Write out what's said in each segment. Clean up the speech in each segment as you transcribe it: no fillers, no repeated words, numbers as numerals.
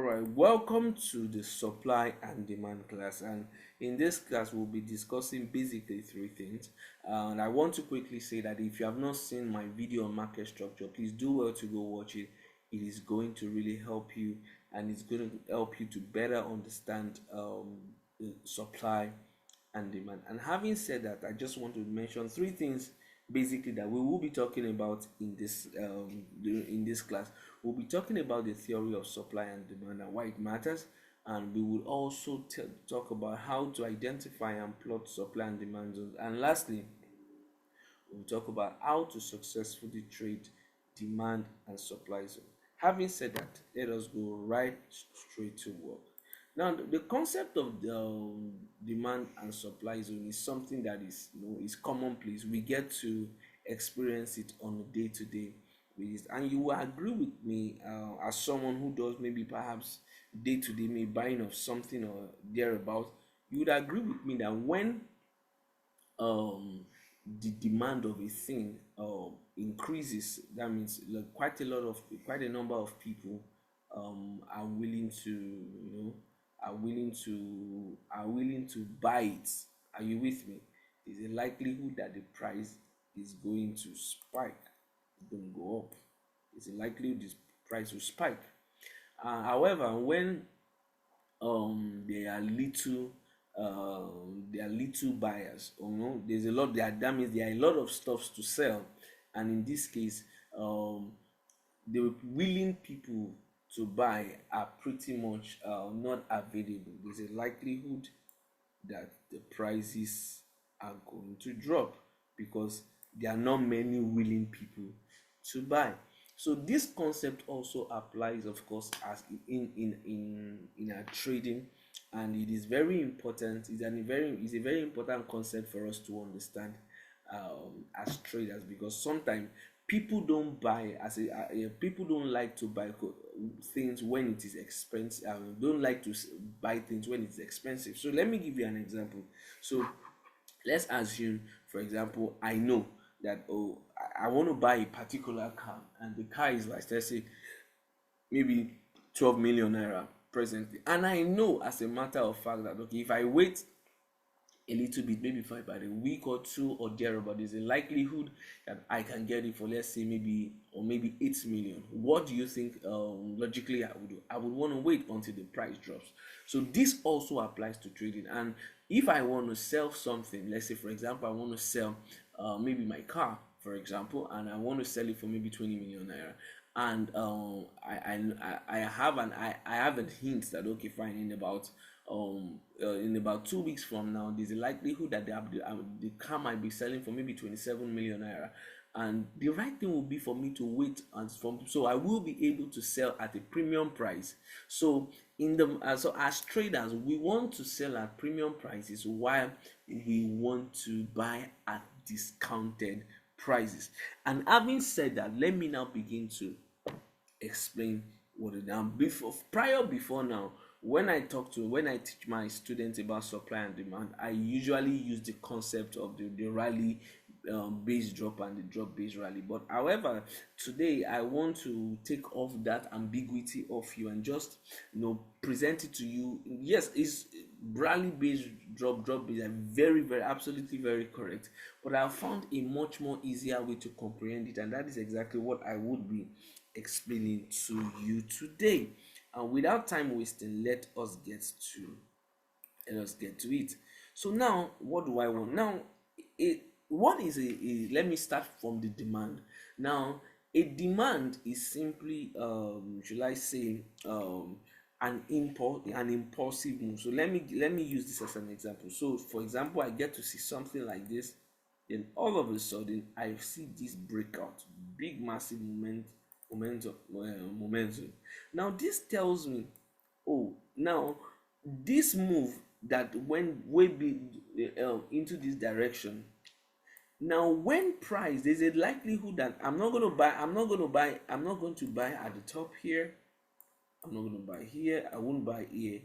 All right, welcome to the supply and demand class. And in this class, we'll be discussing basically three things. And I want to quickly say that if you have not seen my video on market structure, please do well to go watch it. It is going to really help you, and it's going to help you to better understand the supply and demand. And having said that, I just want to mention three things basically that we will be talking about in this class. We'll be talking about the theory of supply and demand and why it matters, and we will also talk about how to identify and plot supply and demand zones. And lastly, we'll talk about how to successfully trade demand and supply zone. Having said that, let us go right straight to work. Now, the concept of the demand and supply zone is something that is commonplace. We get to experience it on a day-to-day basis, and you will agree with me as someone who does maybe perhaps day-to-day maybe buying of something or thereabout. You would agree with me that when um the demand of a thing increases, that means like quite a number of people are willing to are willing to buy it. Are you with me? There's a likelihood that the price is going to spike. It's going to go up. There's a likelihood this price will spike. However, when there are little buyers, there's a lot there, that means there are a lot of stuffs to sell, and in this case, the willing people to buy are pretty much not available. There's a likelihood that the prices are going to drop because there are not many willing people to buy. So this concept also applies, of course, as in our trading, and it is very important. It's a very important concept for us to understand as traders, because sometimes people don't buy people don't like to buy things when it is expensive. Don't like to buy things when it's expensive. So let me give you an example. So let's assume, for example, I know that, I want to buy a particular car, and the car is like, let's say, maybe 12 million naira presently, and I know as a matter of fact that, okay, if I wait a little bit, maybe for about a week or two or thereabout, there's a likelihood that I can get it for, let's say, maybe 8 million. What do you think logically I would do? I would want to wait until the price drops. So this also applies to trading. And if I want to sell something, let's say, for example, I want to sell maybe my car, for example, and I want to sell it for maybe 20 million naira, and I have a hint that, okay, fine, in about 2 weeks from now, there's a likelihood that the car might be selling for maybe 27 million naira, and the right thing will be for me to wait, and so I will be able to sell at a premium price. So so as traders, we want to sell at premium prices while we want to buy at discounted prices. And having said that, let me now begin to explain what it is. Before now, when I teach my students about supply and demand, I usually use the concept of the rally base drop and the drop base rally. But however, today I want to take off that ambiguity off you and just present it to you. Yes, it's rally base drop base are very, very, absolutely very correct, but I found a much more easier way to comprehend it, and that is exactly what I would be explaining to you today. And without time wasting, let us get to it. So now, what do I want now? What is let me start from the demand. Now, a demand is simply, should I say, an impulsive move. So let me use this as an example. So for example, I get to see something like this, then all of a sudden I see this breakout, big massive momentum. Now this tells me, oh, now this move that went way big into this direction. Now when price, there's a likelihood that I'm not going to buy at the top here. I'm not going to buy here. I won't buy here.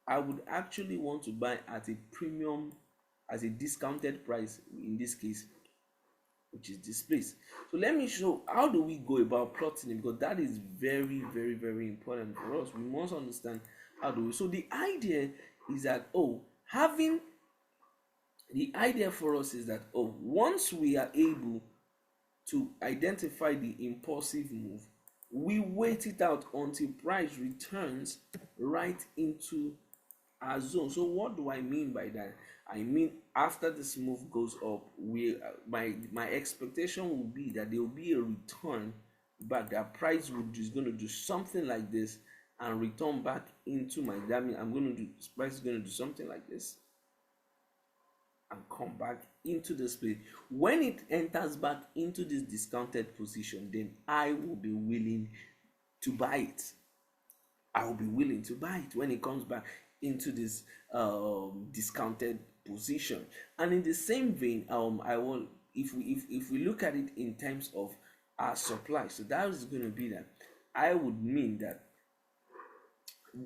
I would actually want to buy at a premium, as a discounted price in this case, which is this place. So let me show how do we go about plotting it, because that is very, very, very important for us. We must understand how do we. So the idea is that, having the idea for us is that, once we are able to identify the impulsive move, we wait it out until price returns right into our zone. So what do I mean by that? I mean, after this move goes up, my expectation will be that there will be a return back. That price is going to do something like this and return back into my. That means price is going to do something like this and come back into this place. When it enters back into this discounted position, then I will be willing to buy it. I will be willing to buy it when it comes back into this discounted position. And in the same vein, I will, if we look at it in terms of our supply, so that is going to be that I would mean that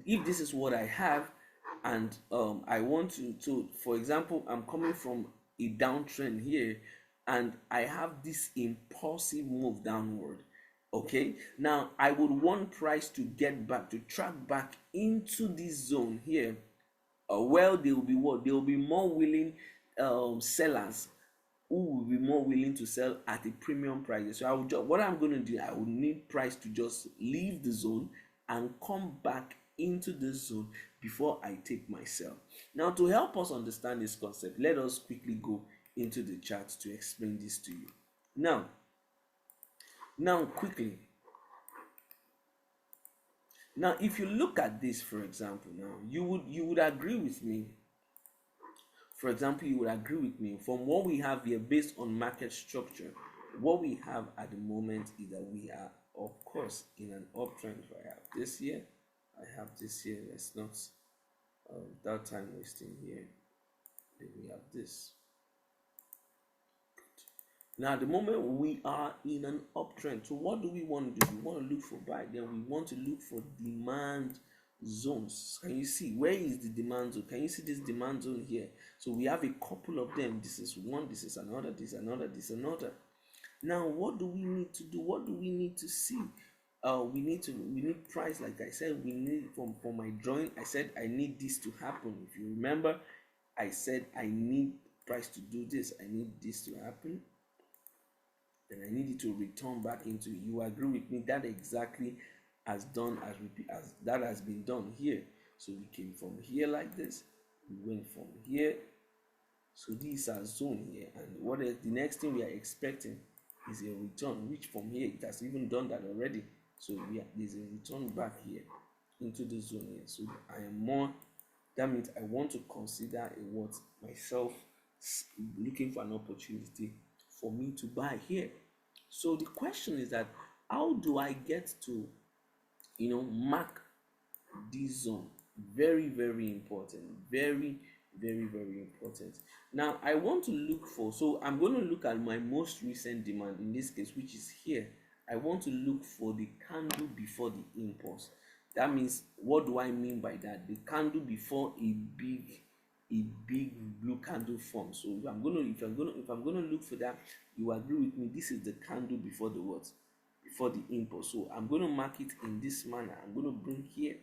if this is what I have, and I want to, so for example, I'm coming from a downtrend here, and I have this impulsive move downward. Okay, now I would want price to get back, to track back into this zone here. Well, they will be what? They will be more willing sellers who will be more willing to sell at a premium price. So I would what I'm going to do, I would need price to just leave the zone and come back into this zone before I take my sell. Now, to help us understand this concept, let us quickly go into the chart to explain this to you. Now quickly. Now, if you look at this, for example, now you would agree with me. For example, you would agree with me from what we have here based on market structure. What we have at the moment is that we are, of course, in an uptrend. If I have this here, I have this here. Let's not without time wasting here. Then we have this. Now, at the moment, we are in an uptrend. So what do we want to do? We want to look for buy. Then we want to look for demand zones. Can you see? Where is the demand zone? Can you see this demand zone here? So we have a couple of them. This is one, this is another, this is another, this is another. Now, what do we need to do? What do we need to see? We need price. Like I said, we need for my drawing, I said I need this to happen. If you remember, I said I need price to do this. I need this to happen. And I need it to return back into it. You agree with me? That exactly as that has been done here. So we came from here like this. We went from here. So these are zone here. And what is the next thing we are expecting is a return, which from here it has even done that already. So there's a return back here into the zone here. So I am more. That means I want to consider what myself looking for an opportunity for me to buy here. So the question is that how do I get to mark this zone? Very, very important. Very, very, very important. Now I want to look for, so I'm going to look at my most recent demand in this case, which is here. I want to look for the candle before the impulse. That means, what do I mean by that? The candle before a big blue candle form. So if I'm gonna look for that, you agree with me, this is the candle before the what? Before the impulse. So I'm going to mark it in this manner. I'm going to bring here.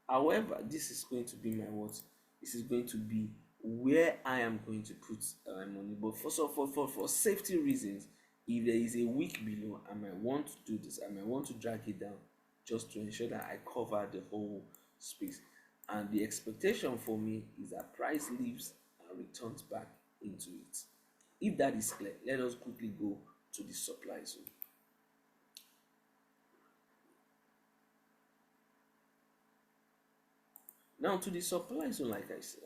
However, this is going to be my what? This is going to be where I am going to put my money. But for safety reasons, if there is a wick below, I might want to do this. I might want to drag it down just to ensure that I cover the whole space. And the expectation for me is that price leaves and returns back into it. If that is clear, let us quickly go to the supply zone. Now to the supply zone, like I said,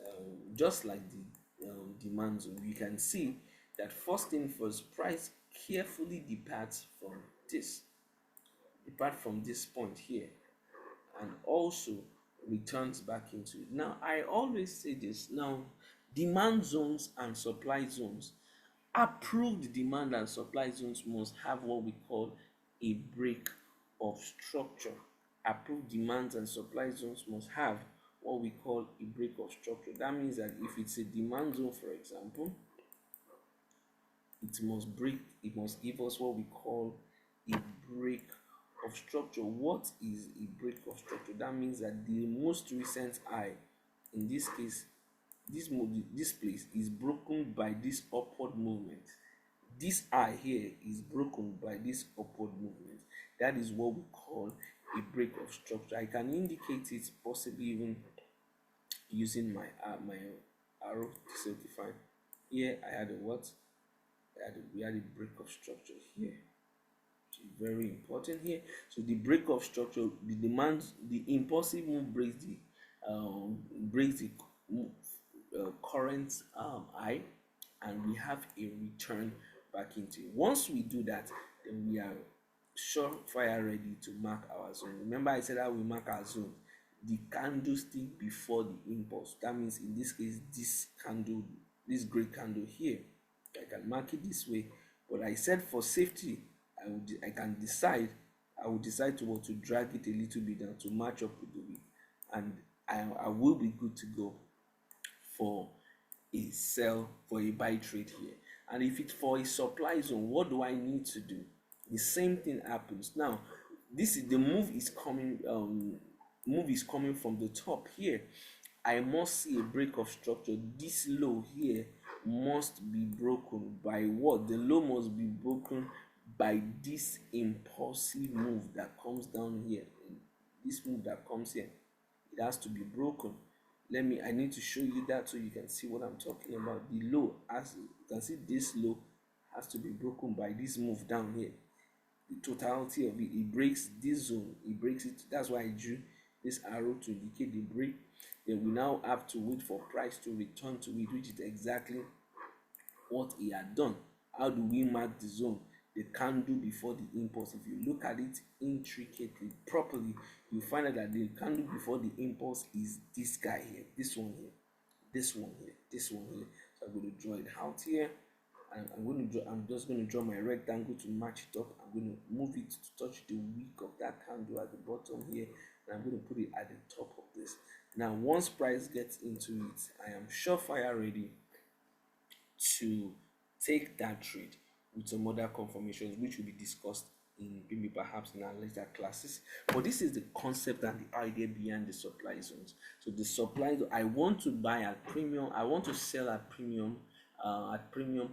just like the demand zone, you can see that first thing first, price carefully departs from this point here, and also returns back into it. Now I always say this. Now, demand zones and supply zones, approved demand and supply zones must have what we call a break of structure. Approved demands and supply zones must have what we call a break of structure. That means that if it's a demand zone, for example, it must break, it must give us what we call a break of structure. What is a break of structure? That means that the most recent eye, in this case, this place is broken by this upward movement. This eye here is broken by this upward movement. That is what we call a break of structure. I can indicate it possibly even using my arrow to certify. Here I had a what? We had a break of structure here. Very important here. So the break of structure, the demands, the impulsive move breaks the current I, and we have a return back into it. Once we do that, then we are surefire ready to mark our zone. Remember, I said that we mark our zone. The candlestick before the impulse. That means in this case, this candle, this gray candle here, I can mark it this way. But I said for safety, I will decide to drag it a little bit down to match up with the wick, and I will be good to go for a sell, for a buy trade here. And if it's for a supply zone, what do I need to do? The same thing happens. Now this is the move is coming from the top here. I must see a break of structure. This low here must be broken by what? The low must be broken by this impulsive move that comes down here. This move that comes here, it has to be broken. I need to show you that so you can see what I'm talking about. The low, as you can see, this low has to be broken by this move down here. The totality of it breaks this zone, it breaks it. That's why I drew this arrow to indicate the break. Then we now have to wait for price to return to it, which is exactly what he had done. How do we mark the zone? The candle before the impulse. If you look at it intricately, properly, you find out that the candle before the impulse is this guy here, this one here, this one here, this one here. So I'm going to draw it out here, and I'm just going to draw my rectangle to match it up. I'm going to move it to touch the wick of that candle at the bottom here, and I'm going to put it at the top of this. Now once price gets into it, I am surefire ready to take that trade with some other confirmations, which will be discussed in maybe perhaps in our later classes. But this is the concept and the idea behind the supply zones. So the supply, I want to buy at premium, I want to sell at premium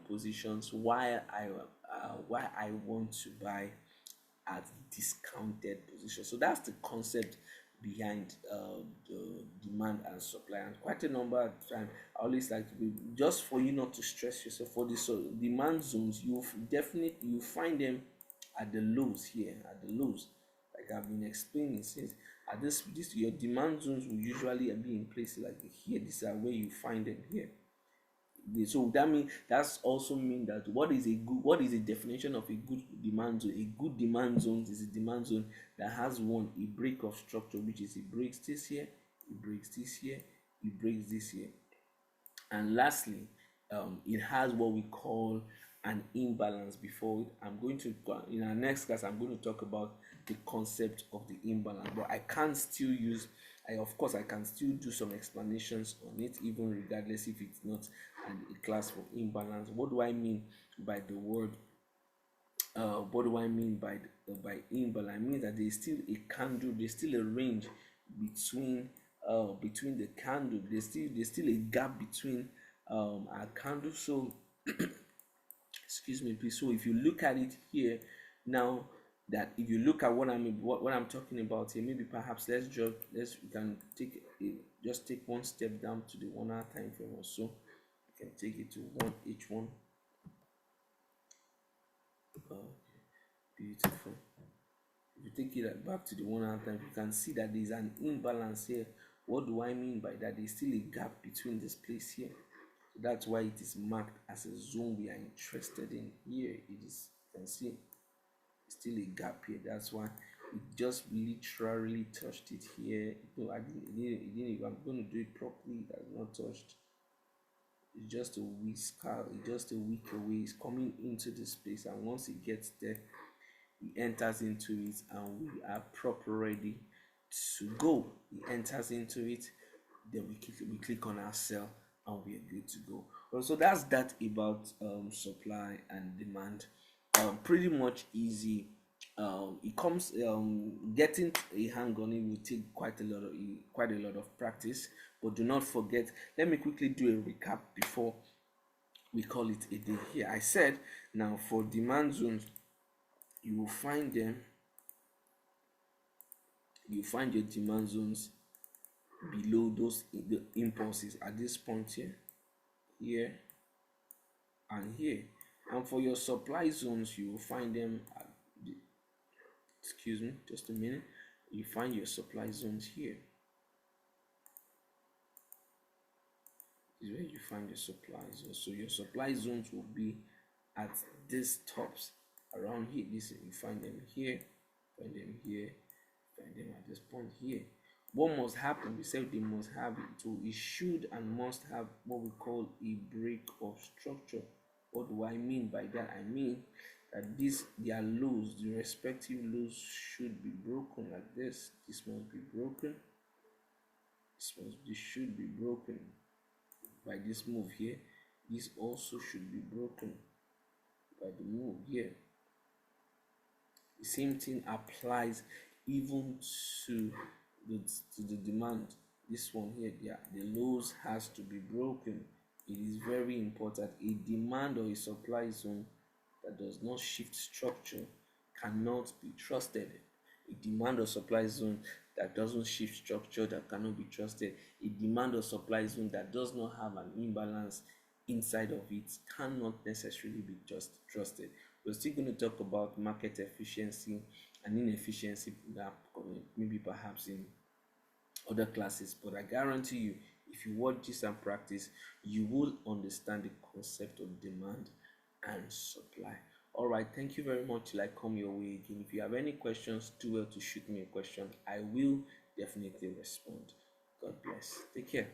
positions, while I want to buy at discounted position. So that's the concept behind the demand and supply. And quite a number of times, I always like to be, just for you not to stress yourself, for this demand zones, you find them at the lows here, at the lows, like I've been explaining since. At this your demand zones will usually be in places like here. These are where you find them here. So that's also mean that what is the definition of a good demand zone? A good demand zone is a demand zone that has a break of structure, which is it breaks this here, it breaks this here, it breaks this here. And lastly, it has what we call an imbalance before it. I'm going to, in our next class, I'm going to talk about the concept of the imbalance, but I can still I can still do some explanations on it, even regardless if it's not a class for imbalance. What do I mean by the word? What do I mean by imbalance? I mean that there's still a candle, there's still a range between the candle. There's still a gap between our candle. So excuse me please. So if you look at it here now, that if you look at what I'm talking about here, maybe perhaps we can just take one step down to the 1 hour time frame or so. You can take it to H1. Beautiful. If you take it back to the 1 hour time, you can see that there's an imbalance here. What do I mean by that? There's still a gap between this place here. So that's why it is marked as a zone we are interested in. Here it is, you can see still a gap here. That's why it just literally touched it here. No, I didn't. I'm going to do it properly. It has not touched. It's just a whisker. It's just a week away. It's coming into this place, and once it gets there, it enters into it, and we are proper ready to go. It enters into it, then we click on our sell, and we are good to go. So that's that about supply and demand. Pretty much easy. It comes getting a hang on it will take quite a lot of practice. But do not forget. Let me quickly do a recap before we call it a day. Here I said now for demand zones, you will find them. You find your demand zones below those the impulses at this point here, here, and here. And for your supply zones, you will find them at the, excuse me, just a minute. You find your supply zones here. This is where you find your supply zones. So your supply zones will be at these tops around here. This you find them here, find them here, find them at this point here. What must happen? We said they must have it. So it should and must have what we call a break of structure. What do I mean by that? I mean that their lows, the respective lows should be broken like this. This must be broken. This should be broken by this move here. This also should be broken by the move here. The same thing applies even to the demand. This one here, yeah, the lows has to be broken. It is very important. A demand or a supply zone that does not shift structure cannot be trusted. A demand or supply zone that doesn't shift structure that cannot be trusted. A demand or supply zone that does not have an imbalance inside of it cannot necessarily be just trusted. We're still going to talk about market efficiency and inefficiency, maybe perhaps in other classes, but I guarantee you, if you watch this and practice, you will understand the concept of demand and supply. All right, thank you very much. Till I come your way again, if you have any questions, do well to shoot me a question. I will definitely respond. God bless. Take care.